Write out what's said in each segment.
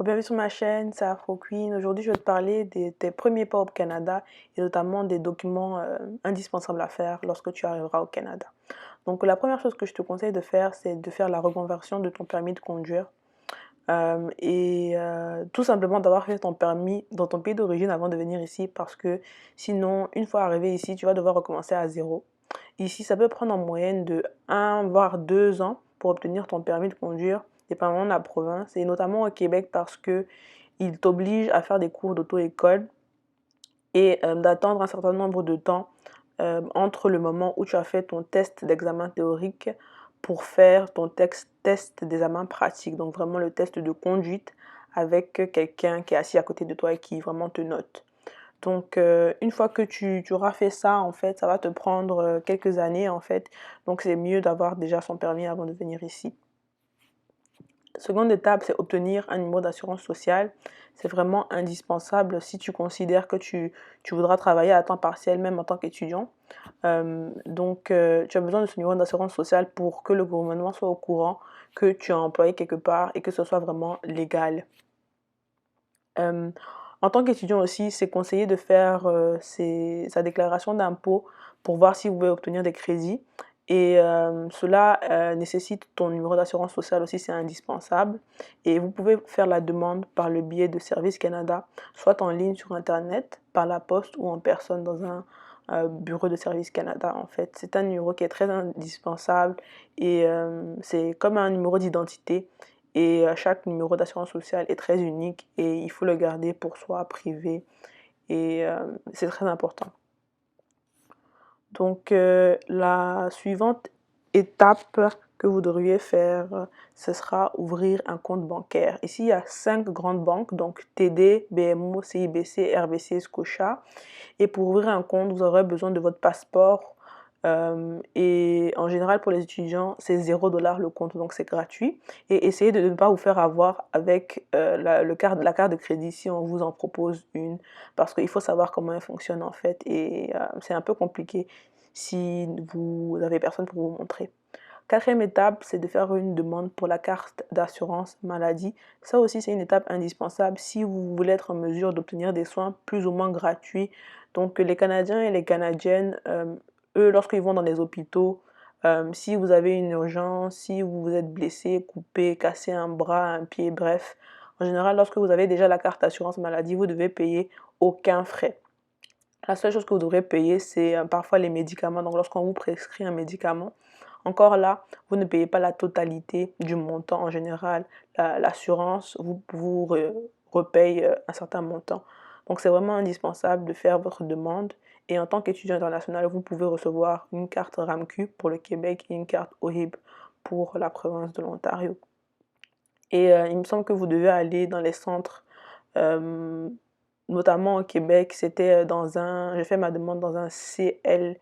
Bienvenue sur ma chaîne, c'est Afro Queen. Aujourd'hui, je vais te parler des premiers pas au Canada et notamment des documents indispensables à faire lorsque tu arriveras au Canada. Donc, la première chose que je te conseille de faire, c'est de faire la reconversion de ton permis de conduire tout simplement d'avoir fait ton permis dans ton pays d'origine avant de venir ici parce que sinon, une fois arrivé ici, tu vas devoir recommencer à zéro. Ici, ça peut prendre en moyenne de 1 voire 2 ans pour obtenir ton permis de conduire, dépendamment de la province, et notamment au Québec parce que il t'oblige à faire des cours d'auto-école et d'attendre un certain nombre de temps entre le moment où tu as fait ton test d'examen théorique pour faire ton test d'examen pratique, donc vraiment le test de conduite avec quelqu'un qui est assis à côté de toi et qui vraiment te note. Donc, une fois que tu auras fait ça, en fait, ça va te prendre quelques années, en fait. Donc, c'est mieux d'avoir déjà son permis avant de venir ici. Seconde étape, c'est obtenir un numéro d'assurance sociale. C'est vraiment indispensable si tu considères que tu voudras travailler à temps partiel, même en tant qu'étudiant. Tu as besoin de ce numéro d'assurance sociale pour que le gouvernement soit au courant que tu es employé quelque part et que ce soit vraiment légal. Euh, En tant qu'étudiant aussi, c'est conseillé de faire sa déclaration d'impôt pour voir si vous pouvez obtenir des crédits. Cela nécessite ton numéro d'assurance sociale aussi, c'est indispensable. Et vous pouvez faire la demande par le biais de Service Canada, soit en ligne sur Internet, par la poste ou en personne dans un bureau de Service Canada, en fait. C'est un numéro qui est très indispensable et c'est comme un numéro d'identité. Et chaque numéro d'assurance sociale est très unique et il faut le garder pour soi, privé. Et c'est très important. Donc, la suivante étape que vous devriez faire, ce sera ouvrir un compte bancaire. Ici, il y a 5 grandes banques, donc TD, BMO, CIBC, RBC, Scotia. Et pour ouvrir un compte, vous aurez besoin de votre passeport. Et en général, pour les étudiants, c'est 0 $ le compte, donc c'est gratuit. Et essayez de ne pas vous faire avoir avec la carte de crédit si on vous en propose une, parce qu'il faut savoir comment elle fonctionne en fait. Et c'est un peu compliqué si vous n'avez personne pour vous montrer. Quatrième étape, c'est de faire une demande pour la carte d'assurance maladie. Ça aussi, c'est une étape indispensable si vous voulez être en mesure d'obtenir des soins plus ou moins gratuits. Donc, les Canadiens et les Canadiennes, eux, lorsqu'ils vont dans les hôpitaux, si vous avez une urgence, si vous vous êtes blessé, coupé, cassé un bras, un pied, bref, en général, lorsque vous avez déjà la carte d'assurance maladie, vous devez payer aucun frais. La seule chose que vous devrez payer, c'est parfois les médicaments. Donc, lorsqu'on vous prescrit un médicament, encore là, vous ne payez pas la totalité du montant en général. L'assurance vous repaye un certain montant. Donc, c'est vraiment indispensable de faire votre demande. Et en tant qu'étudiant international, vous pouvez recevoir une carte RAMQ pour le Québec et une carte OHIP pour la province de l'Ontario. Et il me semble que vous devez aller dans les centres, notamment au Québec, c'était j'ai fait ma demande dans un CLSC.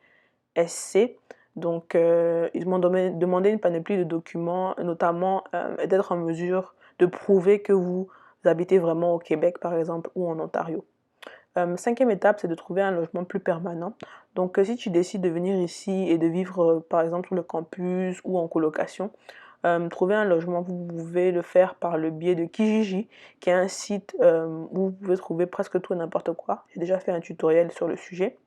Donc, ils m'ont demandé une panoplie de documents, notamment d'être en mesure de prouver que vous habitez vraiment au Québec, par exemple, ou en Ontario. Cinquième étape, c'est de trouver un logement plus permanent. Donc, si tu décides de venir ici et de vivre, par exemple, sur le campus ou en colocation, trouver un logement, vous pouvez le faire par le biais de Kijiji, qui est un site où vous pouvez trouver presque tout et n'importe quoi. J'ai déjà fait un tutoriel sur le sujet.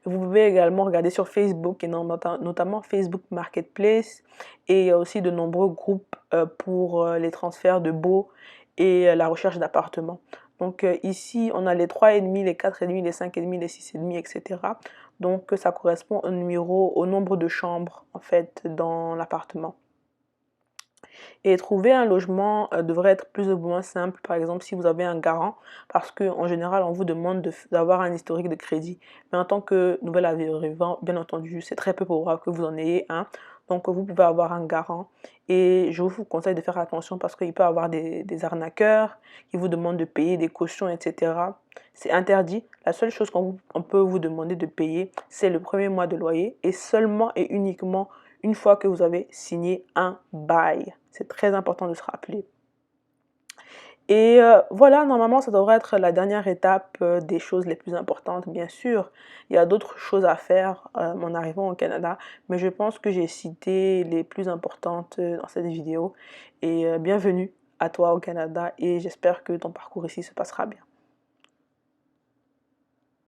Vous pouvez également regarder sur Facebook et notamment Facebook Marketplace, et il y a aussi de nombreux groupes pour les transferts de baux et la recherche d'appartements. Donc ici, on a les 3,5, les 4,5, les 5,5, les 6,5, etc. Donc ça correspond au nombre de chambres en fait dans l'appartement. Et trouver un logement devrait être plus ou moins simple, par exemple si vous avez un garant, parce qu'en général on vous demande d'avoir un historique de crédit. Mais en tant que nouvel arrivant, bien entendu, c'est très peu probable que vous en ayez un. Donc vous pouvez avoir un garant. Et je vous conseille de faire attention parce qu'il peut y avoir des arnaqueurs qui vous demandent de payer des cautions, etc. C'est interdit. La seule chose qu'on peut vous demander de payer, c'est le premier mois de loyer et seulement et uniquement une fois que vous avez signé un bail. C'est très important de se rappeler. Et voilà, normalement, ça devrait être la dernière étape des choses les plus importantes, bien sûr. Il y a d'autres choses à faire en arrivant au Canada, mais je pense que j'ai cité les plus importantes dans cette vidéo. Et bienvenue à toi au Canada et j'espère que ton parcours ici se passera bien.